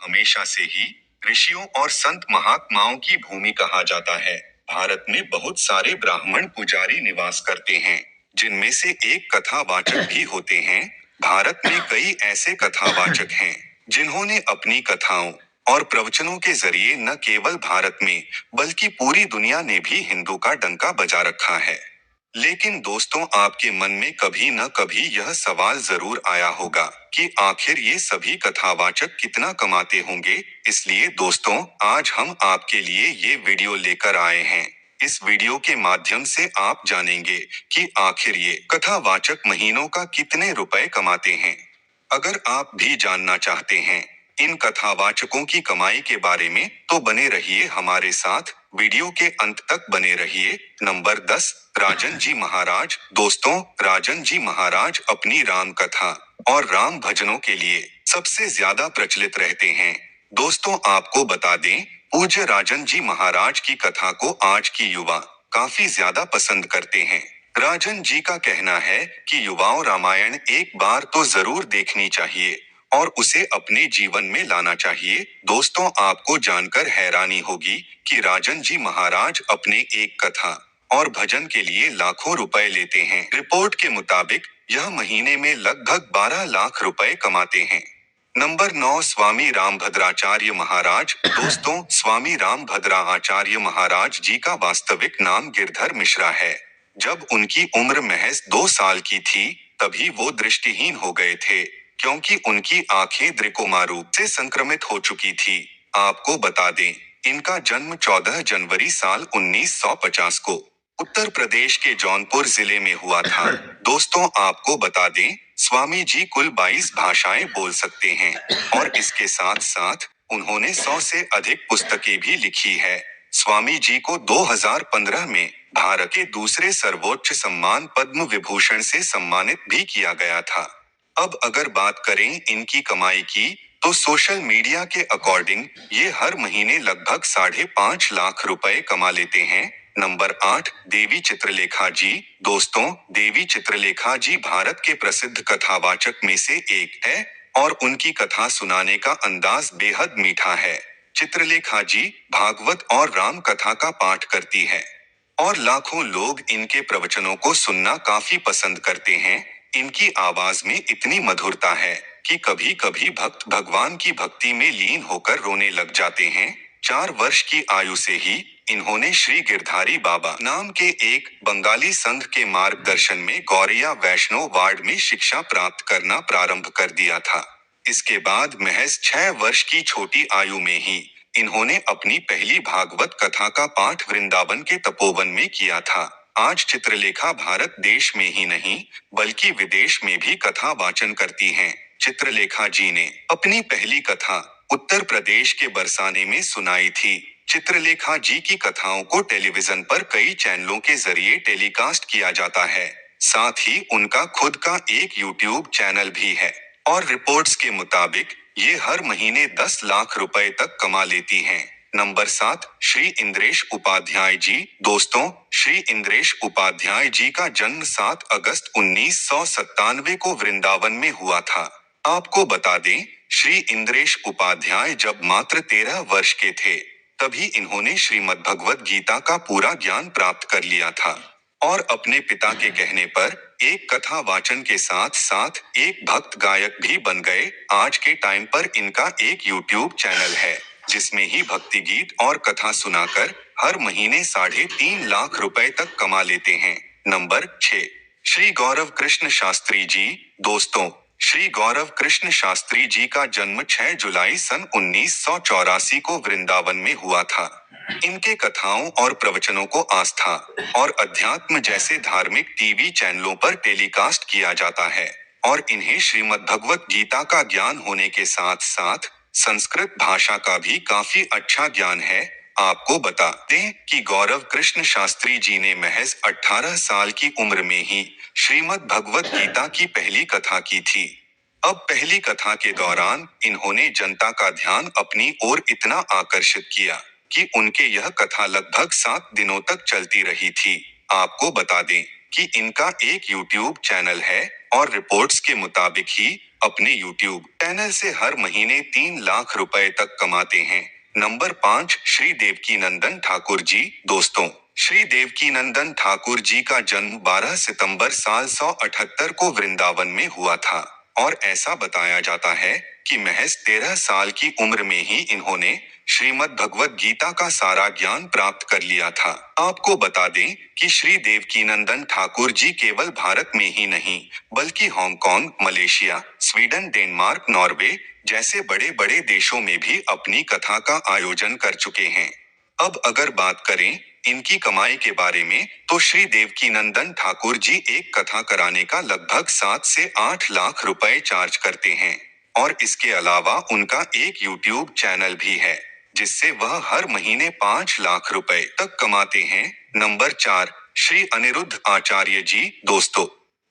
हमेशा से ही ऋषियों और संत महात्माओं की भूमि कहा जाता है। भारत में बहुत सारे ब्राह्मण पुजारी निवास करते हैं, जिनमें से एक कथावाचक भी होते हैं। भारत में कई ऐसे कथावाचक हैं, जिन्होंने अपनी कथाओं और प्रवचनों के जरिए न केवल भारत में, बल्कि पूरी दुनिया ने भी हिंदू का डंका बजा रखा है। लेकिन दोस्तों, आपके मन में कभी न कभी यह सवाल जरूर आया होगा कि आखिर ये सभी कथावाचक कितना कमाते होंगे। इसलिए दोस्तों, आज हम आपके लिए ये वीडियो लेकर आए हैं। इस वीडियो के माध्यम से आप जानेंगे कि आखिर ये कथावाचक महीनों का कितने रुपए कमाते हैं। अगर आप भी जानना चाहते हैं इन कथावाचकों की कमाई के बारे में, तो बने रहिए हमारे साथ, वीडियो के अंत तक बने रहिए। नंबर 10, राजन जी महाराज। दोस्तों, राजन जी महाराज अपनी राम कथा और राम भजनों के लिए सबसे ज्यादा प्रचलित रहते हैं। दोस्तों, आपको बता दें, पूज्य राजन जी महाराज की कथा को आज की युवा काफी ज्यादा पसंद करते हैं। राजन जी का कहना है कि युवाओं रामायण एक बार तो जरूर देखनी चाहिए और उसे अपने जीवन में लाना चाहिए। दोस्तों, आपको जानकर हैरानी होगी कि राजन जी महाराज अपने एक कथा और भजन के लिए लाखों रुपए लेते हैं। रिपोर्ट के मुताबिक यह महीने में लगभग 12 लाख रुपए कमाते हैं। नंबर 9, स्वामी रामभद्राचार्य महाराज। दोस्तों, स्वामी रामभद्राचार्य महाराज जी का वास्तविक नाम गिरधर मिश्रा है। जब उनकी उम्र महज 2 साल की थी, तभी वो दृष्टिहीन हो गए थे, क्योंकि उनकी आंखें द्रिकोमा रोग से संक्रमित हो चुकी थी। आपको बता दें, इनका जन्म 14 जनवरी साल 1950 को उत्तर प्रदेश के जौनपुर जिले में हुआ था। दोस्तों, आपको बता दें, स्वामी जी कुल 22 भाषाएं बोल सकते हैं और इसके साथ साथ उन्होंने 100 से अधिक पुस्तकें भी लिखी है। स्वामी जी को 2015 में भारत के दूसरे सर्वोच्च सम्मान पद्म विभूषण से सम्मानित भी किया गया था। अब अगर बात करें इनकी कमाई की, तो सोशल मीडिया के अकॉर्डिंग ये हर महीने लगभग 5.5 लाख रुपए कमा लेते हैं। नंबर 8, देवी चित्रलेखा जी। दोस्तों, देवी चित्रलेखा जी भारत के प्रसिद्ध कथावाचक में से एक है और उनकी कथा सुनाने का अंदाज बेहद मीठा है। चित्रलेखा जी भागवत और राम कथा का पाठ करती है और लाखों लोग इनके प्रवचनों को सुनना काफी पसंद करते हैं। इनकी आवाज में इतनी मधुरता है कि कभी कभी भक्त भगवान की भक्ति में लीन होकर रोने लग जाते हैं। 4 वर्ष की आयु से ही इन्होंने श्री गिरधारी बाबा नाम के एक बंगाली संघ के मार्गदर्शन में गौरिया वैष्णव वार्ड में शिक्षा प्राप्त करना प्रारंभ कर दिया था। इसके बाद महज 6 वर्ष की छोटी आयु में ही इन्होंने अपनी पहली भागवत कथा का पाठ वृंदावन के तपोवन में किया था। आज चित्रलेखा भारत देश में ही नहीं, बल्कि विदेश में भी कथा वाचन करती हैं। चित्रलेखा जी ने अपनी पहली कथा उत्तर प्रदेश के बरसाने में सुनाई थी। चित्रलेखा जी की कथाओं को टेलीविजन पर कई चैनलों के जरिए टेलीकास्ट किया जाता है। साथ ही उनका खुद का एक यूट्यूब चैनल भी है और रिपोर्ट्स के मुताबिक ये हर महीने 10 लाख रुपए तक कमा लेती हैं। नंबर 7, श्री इंद्रेश उपाध्याय जी। दोस्तों, श्री इंद्रेश उपाध्याय जी का जन्म 7 अगस्त 1997 को वृंदावन में हुआ था। आपको बता दें, श्री इंद्रेश उपाध्याय जब मात्र 13 वर्ष के थे, तभी इन्होंने श्रीमद् भगवद गीता का पूरा ज्ञान प्राप्त कर लिया था और अपने पिता के कहने पर एक कथा वाचन के साथ साथ एक भक्त गायक भी बन गए। आज के टाइम पर इनका एक यूट्यूब चैनल है, जिसमें ही भक्ति गीत और कथा सुनाकर हर महीने 3.5 लाख रुपए तक कमा लेते हैं। नंबर 6, श्री गौरव कृष्ण शास्त्री जी। दोस्तों, श्री गौरव कृष्ण शास्त्री जी का जन्म 6 जुलाई सन 1984 को वृंदावन में हुआ था। इनके कथाओं और प्रवचनों को आस्था और अध्यात्म जैसे धार्मिक टीवी चैनलों पर टेलीकास्ट किया जाता है और इन्हें श्रीमद् भगवत गीता का ज्ञान होने के साथ साथ संस्कृत भाषा का भी काफी अच्छा ज्ञान है। आपको बता दें कि गौरव कृष्ण शास्त्री जी ने महज 18 साल की उम्र में ही श्रीमद् भगवत गीता की पहली कथा की थी। अब पहली कथा के दौरान इन्होंने जनता का ध्यान अपनी ओर इतना आकर्षित किया कि उनके यह कथा लगभग 7 दिनों तक चलती रही थी। आपको बता दें कि इनका एक यूट्यूब चैनल है और रिपोर्ट्स के मुताबिक ही अपने यूट्यूब चैनल से हर महीने 3 लाख रुपए तक कमाते हैं। नंबर 5, श्री देवकीनंदन ठाकुर जी। दोस्तों, श्री देवकीनंदन ठाकुर जी का जन्म 12 सितंबर साल 178 को वृंदावन में हुआ था और ऐसा बताया जाता है कि महज 13 साल की उम्र में ही इन्होंने श्रीमद् भगवत गीता का सारा ज्ञान प्राप्त कर लिया था। आपको बता दें कि श्री देवकीनंदन ठाकुर जी केवल भारत में ही नहीं बल्कि Hong Kong, Malaysia, Sweden, Denmark, Norway जैसे बड़े बड़े देशों में भी अपनी कथा का आयोजन कर चुके हैं। अब अगर बात करें इनकी कमाई के बारे में, तो श्री देवकीनंदन ठाकुर जी एक कथा कराने का लगभग 7 से 8 लाख रुपए चार्ज करते हैं और इसके अलावा उनका एक यूट्यूब चैनल भी है जिससे वह हर महीने 5 लाख रुपए तक कमाते हैं। नंबर 4, श्री अनिरुद्ध आचार्य जी। दोस्तों,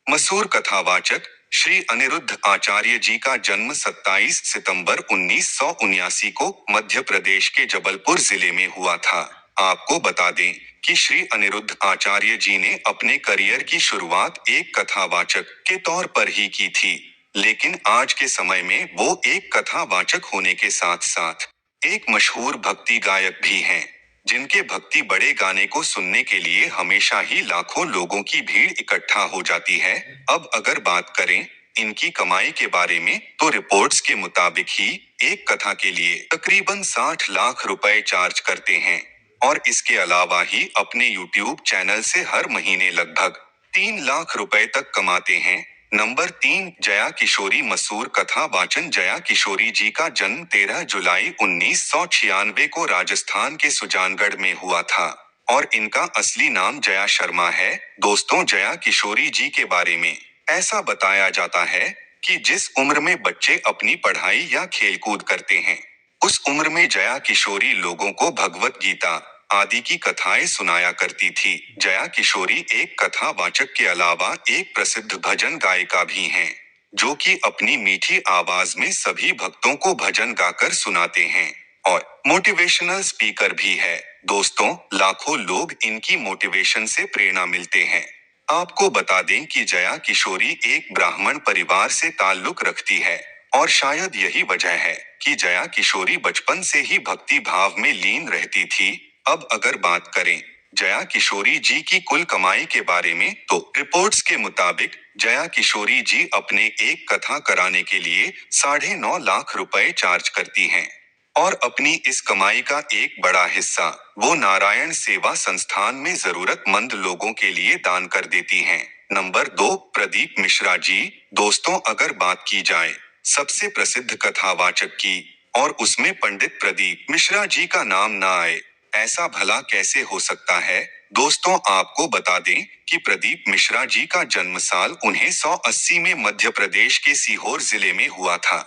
मशहूर कथावाचक श्री अनिरुद्ध आचार्य जी का जन्म 27 सितंबर 1979 को मध्य प्रदेश के जबलपुर जिले में हुआ था। आपको बता दें कि श्री अनिरुद्ध आचार्य जी ने अपने करियर की शुरुआत एक कथावाचक के तौर पर ही की थी, लेकिन आज के समय में वो एक कथावाचक होने के साथ साथ एक मशहूर भक्ति गायक भी हैं, जिनके भक्ति बड़े गाने को सुनने के लिए हमेशा ही लाखों लोगों की भीड़ इकट्ठा हो जाती है। अब अगर बात करें इनकी कमाई के बारे में, तो रिपोर्ट्स के मुताबिक ही एक कथा के लिए तकरीबन 60 लाख रुपए चार्ज करते हैं और इसके अलावा ही अपने यूट्यूब चैनल से हर महीने लगभग 3 लाख रुपए तक कमाते हैं। नंबर 3, जया किशोरी। मशहूर कथा वाचन जया किशोरी जी का जन्म 13 जुलाई 1996 को राजस्थान के सुजानगढ़ में हुआ था और इनका असली नाम जया शर्मा है। दोस्तों, जया किशोरी जी के बारे में ऐसा बताया जाता है कि जिस उम्र में बच्चे अपनी पढ़ाई या खेलकूद करते हैं, उस उम्र में जया किशोरी लोगों को भगवत गीता आदि की कथाएं सुनाया करती थी। जया किशोरी एक कथावाचक के अलावा एक प्रसिद्ध भजन गायिका भी हैं, जो कि अपनी मीठी आवाज में सभी भक्तों को भजन गाकर सुनाते हैं और मोटिवेशनल स्पीकर भी है। दोस्तों, लाखों लोग इनकी मोटिवेशन से प्रेरणा मिलते हैं। आपको बता दें कि जया किशोरी एक ब्राह्मण परिवार से ताल्लुक रखती है और शायद यही वजह है कि जया किशोरी बचपन से ही भक्ति भाव में लीन रहती थी। अब अगर बात करें जया किशोरी जी की कुल कमाई के बारे में, तो रिपोर्ट्स के मुताबिक जया किशोरी जी अपने एक कथा कराने के लिए 9.5 लाख रुपए चार्ज करती हैं और अपनी इस कमाई का एक बड़ा हिस्सा वो नारायण सेवा संस्थान में जरूरतमंद लोगों के लिए दान कर देती हैं। नंबर 2, प्रदीप मिश्रा जी। दोस्तों, अगर बात की जाए सबसे प्रसिद्ध कथावाचक की और उसमें पंडित प्रदीप मिश्रा जी का नाम ना आए, ऐसा भला कैसे हो सकता है। दोस्तों, आपको बता दें कि प्रदीप मिश्रा जी का जन्म साल 1980 में मध्य प्रदेश के सीहोर जिले में हुआ था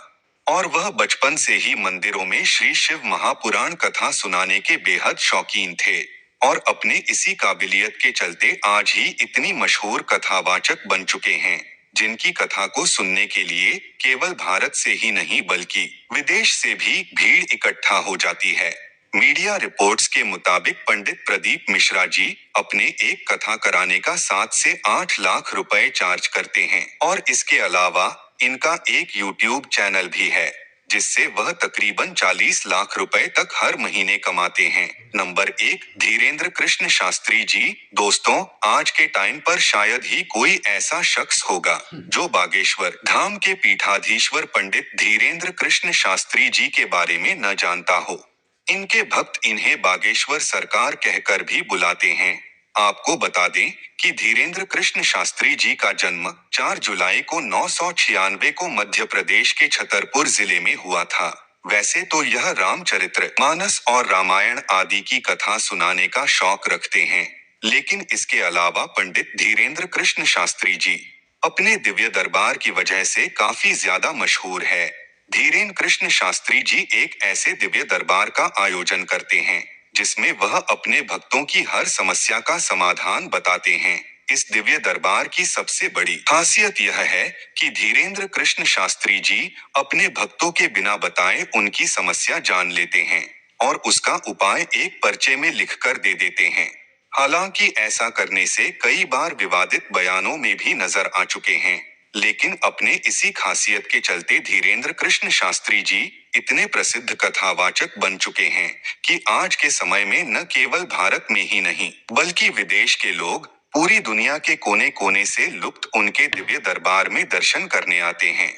और वह बचपन से ही मंदिरों में श्री शिव महापुराण कथा सुनाने के बेहद शौकीन थे और अपने इसी काबिलियत के चलते आज ही इतनी मशहूर कथावाचक बन चुके हैं, जिनकी कथा को सुनने के लिए केवल भारत से ही नहीं बल्कि विदेश से भी भीड़ इकट्ठा हो जाती है। मीडिया रिपोर्ट्स के मुताबिक पंडित प्रदीप मिश्रा जी अपने एक कथा कराने का 7 से 8 लाख रुपए चार्ज करते हैं और इसके अलावा इनका एक यूट्यूब चैनल भी है, जिससे वह तकरीबन 40 लाख रुपए तक हर महीने कमाते हैं। नंबर 1, धीरेंद्र कृष्ण शास्त्री जी। दोस्तों, आज के टाइम पर शायद ही कोई ऐसा शख्स होगा जो बागेश्वर धाम के पीठाधीश्वर पंडित धीरेंद्र कृष्ण शास्त्री जी के बारे में न जानता हो। इनके भक्त इन्हें बागेश्वर सरकार कहकर भी बुलाते हैं। आपको बता दें कि धीरेंद्र कृष्ण शास्त्री जी का जन्म 4 जुलाई को 996 को मध्य प्रदेश के छतरपुर जिले में हुआ था। वैसे तो यह रामचरित्र मानस और रामायण आदि की कथा सुनाने का शौक रखते हैं, लेकिन इसके अलावा पंडित धीरेंद्र कृष्ण शास्त्री जी अपने दिव्य दरबार की वजह से काफी ज्यादा मशहूर है। धीरेंद्र कृष्ण शास्त्री जी एक ऐसे दिव्य दरबार का आयोजन करते हैं जिसमें वह अपने भक्तों की हर समस्या का समाधान बताते हैं। इस दिव्य दरबार की सबसे बड़ी खासियत यह है कि धीरेंद्र कृष्ण शास्त्री जी अपने भक्तों के बिना बताए उनकी समस्या जान लेते हैं और उसका उपाय एक पर्चे में लिखकर दे देते हैं। हालांकि ऐसा करने से कई बार विवादित बयानों में भी नजर आ चुके हैं। लेकिन अपने इसी खासियत के चलते धीरेन्द्र कृष्ण शास्त्री जी इतने प्रसिद्ध कथावाचक बन चुके हैं कि आज के समय में न केवल भारत में ही नहीं बल्कि विदेश के लोग पूरी दुनिया के कोने कोने से लुप्त उनके दिव्य दरबार में दर्शन करने आते हैं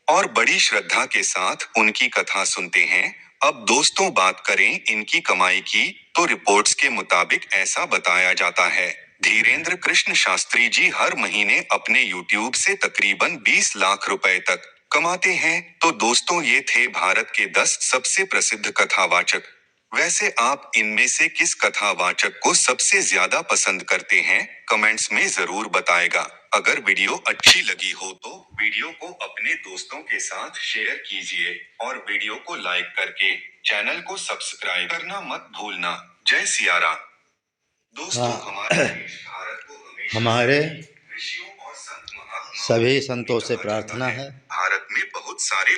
और बड़ी श्रद्धा के साथ उनकी कथा सुनते हैं। अब दोस्तों बात करें इनकी कमाई की, तो रिपोर्ट्स के मुताबिक ऐसा बताया जाता है धीरेन्द्र कृष्ण शास्त्री जी हर महीने अपने YouTube से तकरीबन 20 लाख रुपए तक कमाते हैं। तो दोस्तों ये थे भारत के 10 सबसे प्रसिद्ध कथावाचक। वैसे आप इनमें से किस कथावाचक को सबसे ज्यादा पसंद करते हैं, कमेंट्स में जरूर बताएगा। अगर वीडियो अच्छी लगी हो तो वीडियो को अपने दोस्तों के साथ शेयर कीजिए और वीडियो को लाइक करके चैनल को सब्सक्राइब करना मत भूलना। जय सिया राम। दोस्तों हमारे देश भारत को हमेशा हमारे ऋषियों और संत महात्माओं सभी की संतों से कहा प्रार्थना जाता है भारत में बहुत सारे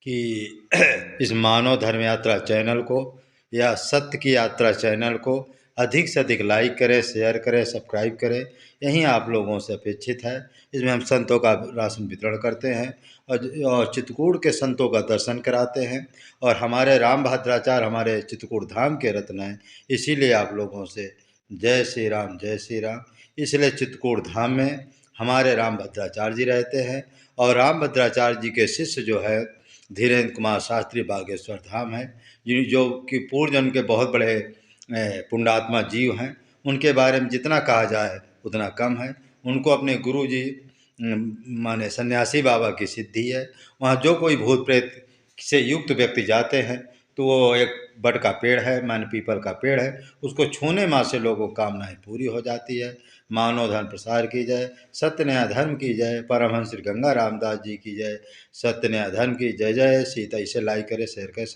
कि इस मानव धर्म यात्रा चैनल को या सत्य की यात्रा चैनल को अधिक से अधिक लाइक करें, शेयर करें, सब्सक्राइब करें। यही आप लोगों से अपेक्षित है। इसमें हम संतों का राशन वितरण करते हैं और चित्रकूट के संतों का दर्शन कराते हैं और हमारे राम भद्राचार्य हमारे चित्रकूट धाम के रत्न हैं। इसीलिए आप लोगों से जय श्री राम, जय श्री राम। इसलिए चित्रकूट धाम में हमारे राम भद्राचार्य जी रहते हैं और राम भद्राचार्य जी के शिष्य जो है धीरेन्द्र कुमार शास्त्री बागेश्वर धाम है, जो कि पूर्व जन्म के बहुत बड़े पुण्यात्मा जीव हैं। उनके बारे में जितना कहा जाए उतना कम है। उनको अपने गुरु जी माने सन्यासी बाबा की सिद्धि है। वहाँ जो कोई भूत प्रेत से युक्त व्यक्ति जाते हैं तो वो एक बड़ का पेड़ है, माने पीपल का पेड़ है, उसको छूने मात्र से लोगों को कामनाएं पूरी हो जाती है। मानव धर्म प्रसार की जय, सत्य न्याय धर्म की जय, परमहंस श्री गंगा रामदास जी की जय, सत्य न्याय धर्म की जय जय सीता। इसे लाइक करें, शेयर करें।